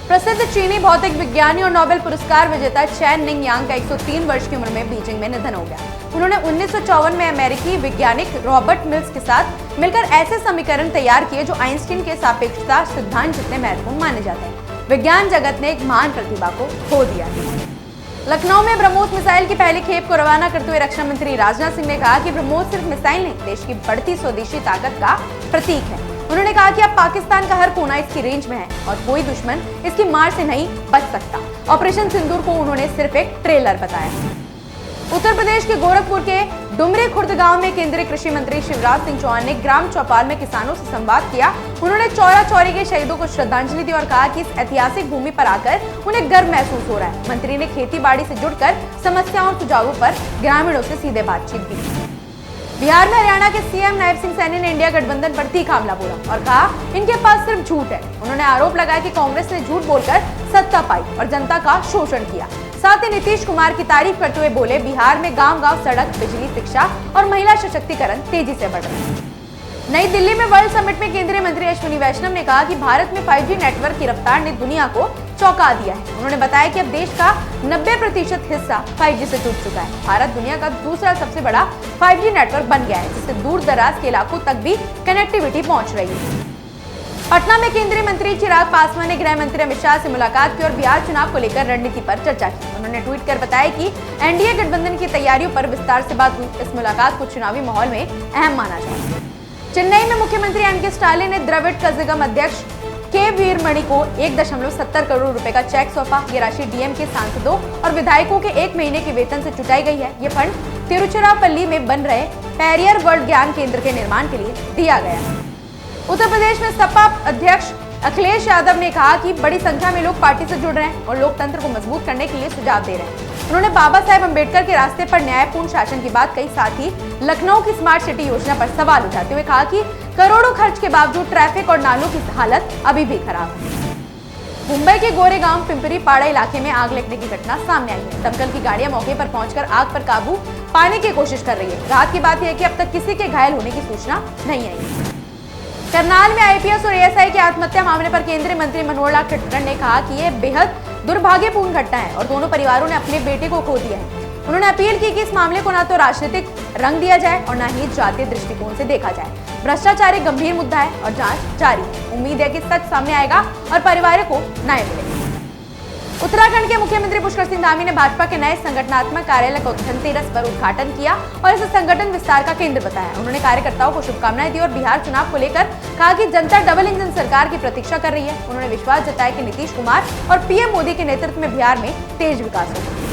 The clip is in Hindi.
प्रसिद्ध चीनी भौतिक विज्ञानी और नोबेल पुरस्कार विजेता चैन निंग यांग का 103 वर्ष की उम्र में बीजिंग में निधन हो गया। उन्होंने 1954 में अमेरिकी वैज्ञानिक रॉबर्ट मिल्स के साथ मिलकर ऐसे समीकरण तैयार किए जो आइंस्टीन के सापेक्षता सिद्धांत जितने महत्वपूर्ण माने जाते हैं। विज्ञान जगत ने एक महान प्रतिभा को खो दिया है। लखनऊ में ब्रह्मोस मिसाइल की पहली खेप को रवाना करते हुए रक्षा मंत्री राजनाथ सिंह ने कहा कि ब्रह्मोस सिर्फ मिसाइल नहीं, देश की बढ़ती स्वदेशी ताकत का प्रतीक है। उन्होंने कहा कि अब पाकिस्तान का हर कोना इसकी रेंज में है और कोई दुश्मन इसकी मार से नहीं बच सकता। ऑपरेशन सिंदूर को उन्होंने सिर्फ एक ट्रेलर बताया। उत्तर प्रदेश के गोरखपुर के डुमरी खुर्द गांव में केंद्रीय कृषि मंत्री शिवराज सिंह चौहान ने ग्राम चौपाल में किसानों से संवाद किया। उन्होंने चौरा चौरी के शहीदों को श्रद्धांजलि दी और कहा कि इस ऐतिहासिक भूमि पर आकर उन्हें गर्व महसूस हो रहा है। मंत्री ने खेती बाड़ी से जुड़कर समस्याओं और सुझावों पर ग्रामीणों से सीधे बातचीत की। बिहार में हरियाणा के सीएम नैब सिंह सैनी ने इंडिया गठबंधन पर तीखा हमला बोला और कहा इनके पास सिर्फ झूठ है। उन्होंने आरोप लगाया कि कांग्रेस ने झूठ बोलकर सत्ता पाई और जनता का शोषण किया। साथ ही नीतीश कुमार की तारीफ करते हुए बोले बिहार में गांव-गांव सड़क, बिजली, शिक्षा और महिला सशक्तिकरण तेजी से बढ़ रहा है। नई दिल्ली में वर्ल्ड समिट में केंद्रीय मंत्री अश्विनी वैष्णव ने कहा कि भारत में 5G नेटवर्क की रफ्तार ने दुनिया को चौंका दिया है। उन्होंने बताया कि अब देश का 90% हिस्सा 5G से जुड़ चुका है। भारत दुनिया का दूसरा सबसे बड़ा 5G नेटवर्क बन गया है, जिससे दूर दराज के इलाकों तक भी कनेक्टिविटी पहुंच रही है। पटना में केंद्रीय मंत्री चिराग पासवान ने गृह मंत्री अमित शाह से मुलाकात की और बिहार चुनाव को लेकर रणनीति पर चर्चा की। उन्होंने ट्वीट कर बताया कि एनडीए गठबंधन की तैयारियों पर विस्तार से बात हुई। इस मुलाकात को चुनावी माहौल में अहम माना जाता है। चेन्नई में मुख्यमंत्री एम.के. स्टालिन ने द्रविड़ कज़िगम अध्यक्ष के वीरमणि को 1.70 करोड़ रुपए का चेक सौंपा। ये राशि डीएम के सांसदों और विधायकों के 1 महीने के वेतन से जुटाई गई है। ये फंड तिरुचिरापल्ली में बन रहे पेरियर वर्ल्ड ज्ञान केंद्र के निर्माण के लिए दिया गया है। उत्तर प्रदेश में सपा अध्यक्ष अखिलेश यादव ने कहा कि बड़ी संख्या में लोग पार्टी से जुड़ रहे हैं और लोकतंत्र को मजबूत करने के लिए सुझाव दे रहे हैं। उन्होंने बाबा साहेब अम्बेडकर के रास्ते पर न्यायपूर्ण शासन की बात कही। साथ ही लखनऊ की स्मार्ट सिटी योजना पर सवाल उठाते हुए कहा कि करोड़ों खर्च के बावजूद ट्रैफिक और नालों की हालत अभी भी खराब है। मुंबई के गोरेगांव पिंपरी पाड़ा इलाके में आग लगने की घटना सामने आई है। दमकल की गाड़ियां मौके पर पहुंचकर आग पर काबू पाने की कोशिश कर रही है। राहत की बात यह है कि अब तक किसी के घायल होने की सूचना नहीं आई। करनाल में आईपीएस और एएसआई की आत्महत्या मामले पर केंद्रीय मंत्री मनोहर लाल खट्टर ने कहा कि यह बेहद दुर्भाग्यपूर्ण घटना है और दोनों परिवारों ने अपने बेटे को खो दिया है। उन्होंने अपील की कि इस मामले को न तो राजनीतिक रंग दिया जाए और न ही जातीय दृष्टिकोण से देखा जाए। भ्रष्टाचार एक गंभीर मुद्दा है और जांच जारी है। उम्मीद है कि सच सामने आएगा और परिवार को न्याय मिलेगा। उत्तराखंड के मुख्यमंत्री पुष्कर सिंह धामी ने भाजपा के नए संगठनात्मक कार्यालय का धनतेरस पर उद्घाटन किया और इसे संगठन विस्तार का केंद्र बताया। उन्होंने कार्यकर्ताओं को शुभकामनाएं दी और बिहार चुनाव को लेकर कहा कि जनता डबल इंजन सरकार की प्रतीक्षा कर रही है। उन्होंने विश्वास जताया कि नीतीश कुमार और पीएम मोदी के नेतृत्व में बिहार में तेज विकास होगा।